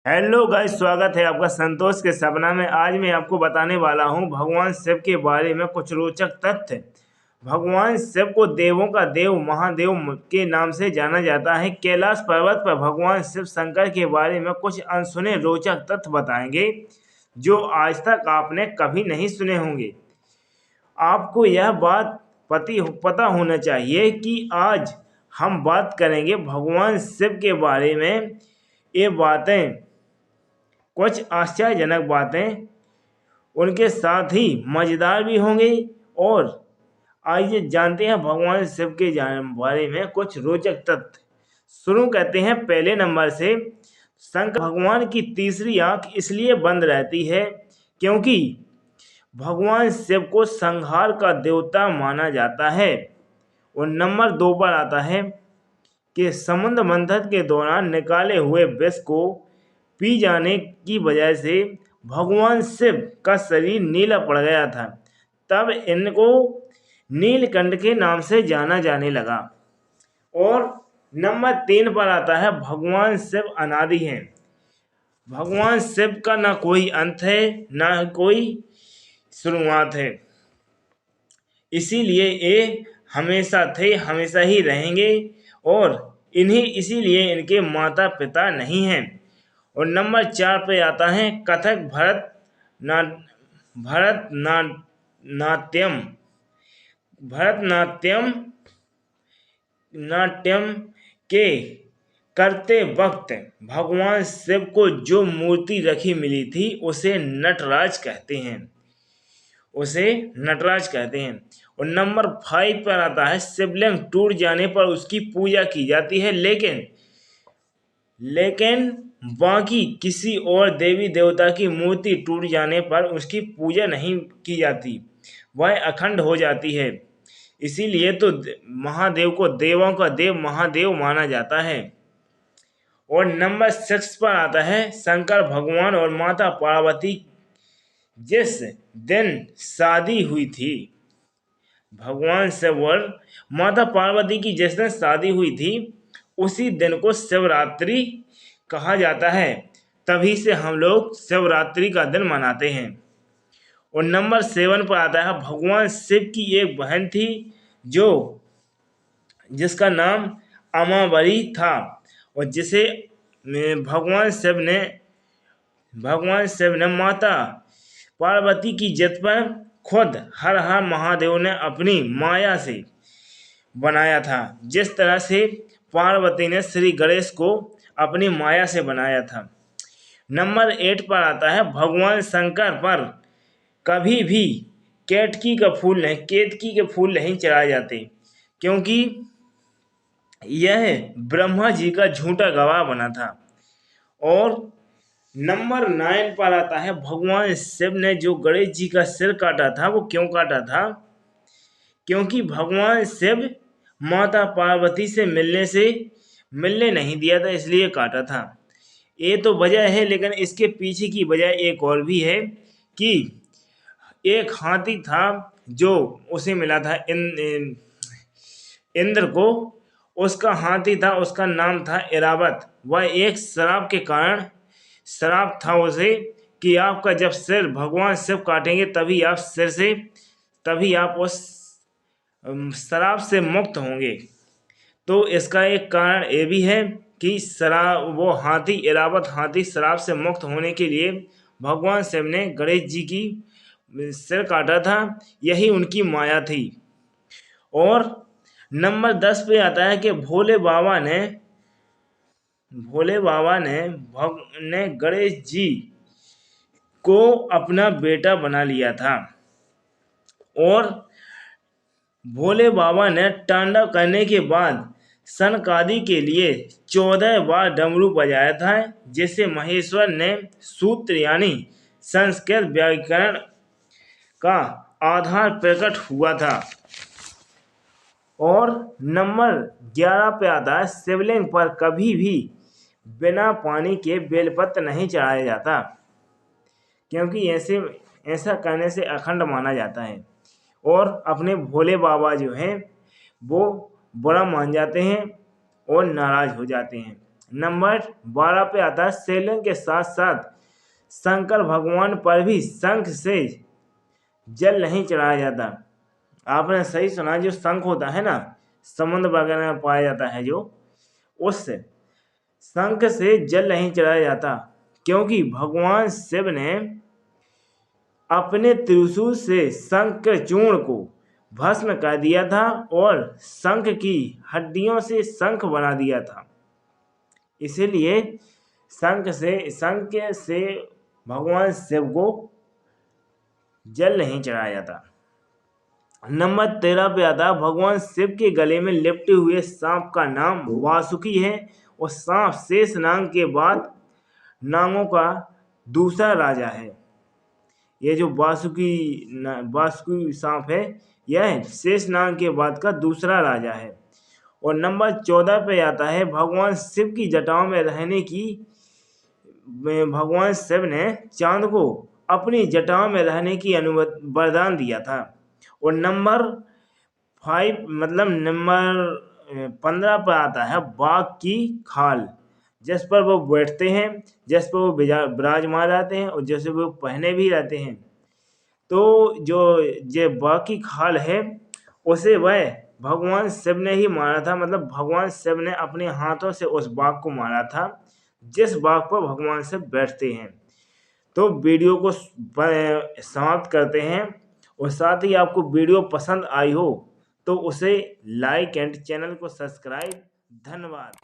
Hello guys, स्वागत है आपका संतोष के सपना में। आज मैं आपको बताने वाला हूं भगवान शिव के बारे में कुछ रोचक तथ्य। भगवान शिव को देवों का देव महादेव के नाम से जाना जाता है। कैलाश पर्वत पर भगवान शिव शंकर के बारे में कुछ अनसुने रोचक तथ्य बताएंगे जो आज तक आपने कभी नहीं सुने होंगे। आपको यह बात पता होना चाहिए कि आज हम बात करेंगे भगवान शिव के बारे में। ये बातें कुछ आश्चर्यजनक बातें उनके साथ ही मज़ेदार भी होंगी। और आइए जानते हैं भगवान शिव के बारे में कुछ रोचक तथ्य। शुरू करते हैं पहले नंबर से। शंकर भगवान की तीसरी आंख इसलिए बंद रहती है क्योंकि भगवान शिव को संहार का देवता माना जाता है। और नंबर 2 पर आता है कि समुद्र मंथन के दौरान निकाले हुए विष को पी जाने की वजह से भगवान शिव का शरीर नीला पड़ गया था। तब इनको नीलकंठ के नाम से जाना जाने लगा। और नंबर 3 पर आता है भगवान शिव अनादि हैं। भगवान शिव का ना कोई अंत है ना कोई शुरुआत है, इसीलिए ये हमेशा थे, हमेशा ही रहेंगे। और इसीलिए इनके माता पिता नहीं हैं। और नंबर 4 पे आता है कथक भरतनाट्यम नाट्यम के करते वक्त भगवान शिव को जो मूर्ति रखी मिली थी उसे नटराज कहते हैं। और नंबर 5 पर आता है शिवलिंग टूट जाने पर उसकी पूजा की जाती है, लेकिन बाकी किसी और देवी देवता की मूर्ति टूट जाने पर उसकी पूजा नहीं की जाती, वह अखंड हो जाती है। इसीलिए तो महादेव को देवों का देव महादेव माना जाता है। और नंबर 6 पर आता है शंकर भगवान और माता पार्वती जिस दिन शादी हुई थी, भगवान शिव और माता पार्वती की जिस दिन शादी हुई थी उसी दिन को शिवरात्रि कहा जाता है। तभी से हम लोग शिवरात्रि का दिन मनाते हैं। और नंबर 7 पर आता है भगवान शिव की एक बहन थी जिसका नाम अमावरी था, और जिसे भगवान शिव ने माता पार्वती की जिद पर खुद हर हर महादेव ने अपनी माया से बनाया था, जिस तरह से पार्वती ने श्री गणेश को अपनी माया से बनाया था। नंबर 8 पर आता है भगवान शंकर पर कभी भी केतकी के फूल नहीं चढ़ाए जाते, क्योंकि यह ब्रह्मा जी का झूठा गवाह बना था। और नंबर 9 पर आता है भगवान शिव ने जो गणेश जी का सिर काटा था वो क्यों काटा था, क्योंकि भगवान शिव माता पार्वती से मिलने नहीं दिया था, इसलिए काटा था। ये तो वजह है, लेकिन इसके पीछे की वजह एक और भी है कि एक हाथी था जो उसे मिला था इंद्र को। उसका हाथी था, उसका नाम था इरावत। वह एक श्राप था उसे कि आपका जब सिर भगवान शिव काटेंगे तभी आप उस श्राप से मुक्त होंगे। तो इसका एक कारण ये भी है कि वो इरावत हाथी श्राप से मुक्त होने के लिए भगवान शिव ने गणेश जी की सिर काटा था, यही उनकी माया थी। और नंबर 10 पे आता है कि भोले बाबा ने गणेश जी को अपना बेटा बना लिया था। और भोले बाबा ने तांडव करने के बाद सनकादि के लिए 14 बार डमरू बजाया था, जिससे महेश्वर ने सूत्र यानी संस्कृत व्याकरण का आधार प्रकट हुआ था। और नंबर 11 पे आता है शिवलिंग पर कभी भी बिना पानी के बेलपत्र नहीं चढ़ाया जाता, क्योंकि ऐसा करने से अखंड माना जाता है। और अपने भोले बाबा जो हैं वो बुरा मान जाते हैं और नाराज हो जाते हैं। नंबर 12 पे आता है शिवलिंग के साथ साथ शंकर भगवान पर भी शंख से जल नहीं चढ़ाया जाता। आपने सही सुना, जो शंख होता है ना, समुद्र वगैरह में पाया जाता है, जो उससे शंख से जल नहीं चढ़ाया जाता, क्योंकि भगवान शिव ने अपने त्रिशूल से शंख के चूर्ण को भस्म कर दिया था और शंख की हड्डियों से शंख बना दिया था। इसीलिए शंख से भगवान शिव को जल नहीं चढ़ाया जाता। नंबर 13 पे आता है भगवान शिव के गले में लिपटे हुए सांप का नाम वासुकी है, और सांप शेष नाग के बाद नागों का दूसरा राजा है। ये जो वासुकी सांप है, यह शेष नाग के बाद का दूसरा राजा है। और नंबर 14 पे आता है भगवान शिव की जटाओं में रहने की, भगवान शिव ने चांद को अपनी जटाओं में रहने की वरदान दिया था। और नंबर 15 पर आता है बाघ की खाल, जिस पर वो बैठते हैं, जिस पर वो विराजमान रहते हैं और जैसे वो पहने भी रहते हैं। तो जो बाघ की खाल है, उसे वह भगवान शिव ने ही मारा था। मतलब भगवान शिव ने अपने हाथों से उस बाघ को मारा था, जिस बाघ पर भगवान शिव बैठते हैं। तो वीडियो को समाप्त करते हैं, और साथ ही आपको वीडियो पसंद आई हो तो उसे लाइक एंड चैनल को सब्सक्राइब। धन्यवाद।